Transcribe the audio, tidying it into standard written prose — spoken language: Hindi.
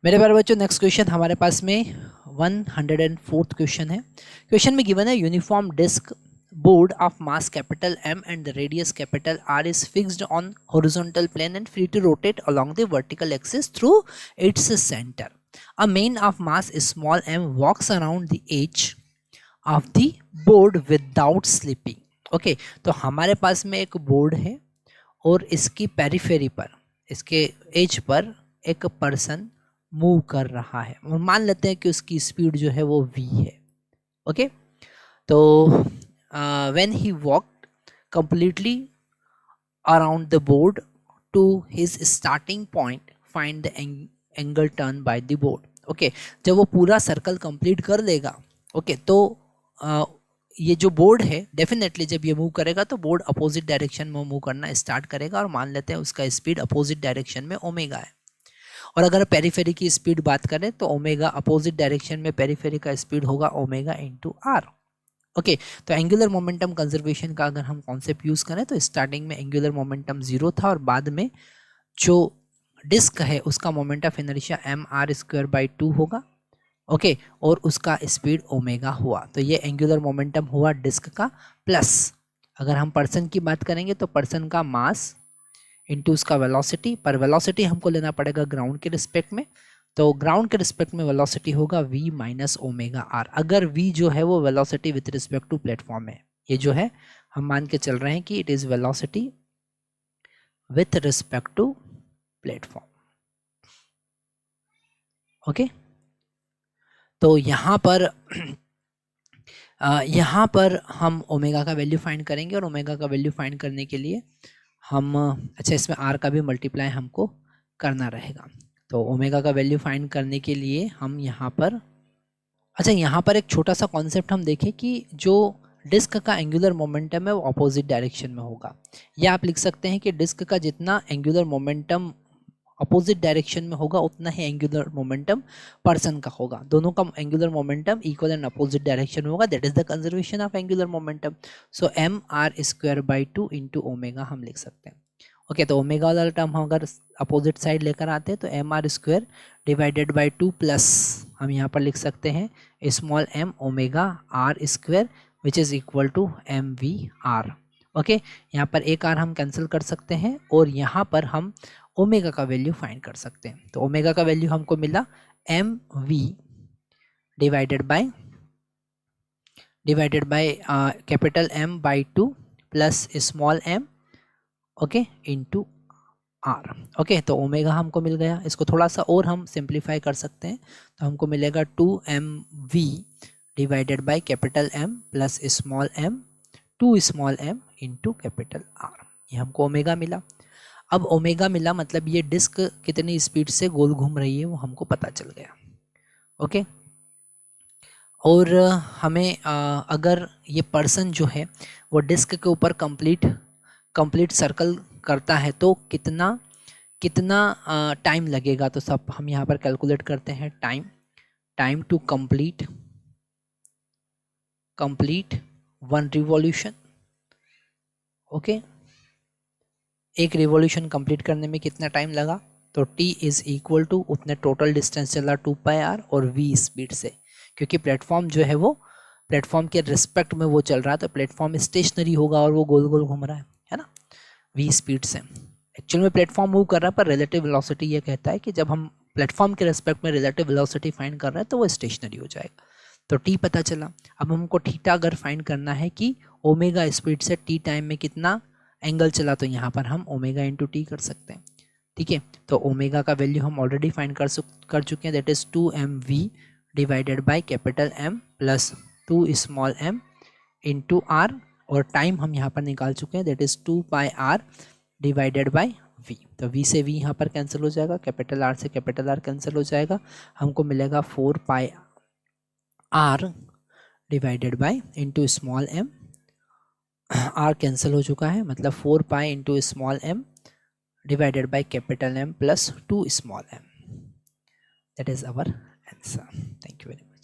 मेरे प्यारे बच्चों, नेक्स्ट क्वेश्चन हमारे पास में 104th क्वेश्चन है। क्वेश्चन में गिवन है uniform disc board of mass capital M and the radius capital R is fixed on horizontal plane and free to rotate along the vertical axis through its center. A man of mass small m walks around the edge of the board without slipping. Okay, तो हमारे पास में एक बोर्ड है और इसकी पेरिफेरी पर, इसके एज पर एक पर्सन मूव कर रहा है और मान लेते हैं कि उसकी स्पीड जो है वो v है। ओके, तो when he walked completely around the board to his starting point, find the angle turn by the board. Okay, जब वो पूरा सर्कल कंप्लीट कर देगा, ओके, तो ये जो बोर्ड है डेफिनेटली जब ये मूव करेगा तो बोर्ड अपोजिट डायरेक्शन में मूव करना स्टार्ट करेगा और मान लेते हैं उसका स्पीड अपोजिट डायरेक्शन में ओमेगा है। और अगर पेरिफेरी की स्पीड बात करें तो ओमेगा अपोजिट डायरेक्शन में पेरिफेरी का स्पीड होगा ओमेगा इंटू आर। ओके, तो एंगुलर मोमेंटम कंजर्वेशन का अगर हम कॉन्सेप्ट यूज करें तो स्टार्टिंग में एंगुलर मोमेंटम 0 था और बाद में जो डिस्क है उसका मोमेंट ऑफ इनर्शिया mr²/2 होगा। ओके, और उसका स्पीड ओमेगा हुआ। तो ये एंगुलर मोमेंटम हुआ डिस्क का, प्लस अगर हम पर्सन की बात करेंगे तो पर्सन का मास इंटू उसका वेलोसिटी, पर वेलोसिटी हमको लेना पड़ेगा ग्राउंड के रिस्पेक्ट में, तो ग्राउंड के रिस्पेक्ट में वेलोसिटी होगा v माइनस ओमेगा आर। अगर v जो है वो velocity with respect to platform है, ये जो है हम मान के चल रहे हैं कि it is velocity with respect to platform. Okay, तो यहाँ पर हम ओमेगा का वैल्यू फाइंड करेंगे और ओमेगा का वैल्यू फाइंड करने के लिए हम इसमें आर का भी मल्टीप्लाई हमको करना रहेगा। तो ओमेगा का वैल्यू फाइंड करने के लिए हम यहाँ पर यहाँ पर एक छोटा सा कॉन्सेप्ट हम देखें कि जो डिस्क का एंगुलर मोमेंटम है वो अपोजिट डायरेक्शन में होगा, या आप लिख सकते हैं कि डिस्क का जितना एंगुलर मोमेंटम अपोजिट डायरेक्शन में होगा उतना ही एंगुलर मोमेंटम पर्सन का होगा। दोनों का angular momentum equal and opposite direction में होगा, that is the conservation of angular momentum. So mr²/2 into omega हम लिख सकते हैं। ओके, तो ओमेगा वाला टर्म हम अगर अपोजिट साइड लेकर आते हैं तो mr²/2 प्लस हम यहाँ पर लिख सकते हैं small m omega r² which is equal to mvr। Okay, यहाँ पर एक आर हम कैंसिल कर सकते हैं और यहाँ पर हम ओमेगा का वैल्यू फाइंड कर सकते हैं। तो ओमेगा का वैल्यू हमको मिला mv divided by capital M/2 plus small m, okay, into r. Okay, तो ओमेगा हमको मिल गया। इसको थोड़ा सा और हम सिंप्लीफाई कर सकते हैं तो हमको मिलेगा 2mv divided by capital M plus small m 2 small m into capital R। ये हमको ओमेगा मिला। अब ओमेगा मिला मतलब ये डिस्क कितनी स्पीड से गोल घूम रही है वो हमको पता चल गया। ओके, और हमें अगर ये पर्सन जो है वो डिस्क के ऊपर कंप्लीट सर्कल करता है तो कितना टाइम लगेगा, तो सब हम यहाँ पर कैलकुलेट करते हैं। Time to complete 1 revolution. Okay, एक रिवॉल्यूशन कंप्लीट करने में कितना टाइम लगा, तो t इज इक्वल टू उतने टोटल डिस्टेंस चला 2πr और v स्पीड से, क्योंकि प्लेटफॉर्म जो है वो प्लेटफॉर्म के रिस्पेक्ट में वो चल रहा है तो प्लेटफॉर्म स्टेशनरी होगा और वो गोल गोल घूम रहा है ना, v स्पीड से। एक्चुअल में प्लेटफॉर्म मूव कर रहा है पर रिलेटिव वेलोसिटी ये कहता है कि जब हम प्लेटफॉर्म के रिस्पेक्ट में रिलेटिव वेलोसिटी फाइंड कर रहे हैं तो वो स्टेशनरी हो जाएगा। तो t पता चला। अब हमको थीटा अगर फाइंड करना है कि ओमेगा स्पीड से t टाइम में कितना एंगल चला, तो यहाँ पर हम ओमेगा इंटू टी कर सकते हैं। ठीक है, तो ओमेगा का वैल्यू हम ऑलरेडी फाइंड कर चुके हैं, that is 2mv divided by capital M plus 2 small m into r, और टाइम हम यहाँ पर निकाल चुके हैं, that is 2πr divided by v। तो v से v यहाँ पर कैंसिल हो जाएगा, कैपिटल R से कैपिटल R कैंसिल हो जाएगा, हमको मिलेगा 4πr divided by into small m, r cancel हो चुका है, मतलब 4π into small m divided by capital M plus 2 small m। That is our answer. Thank you very much.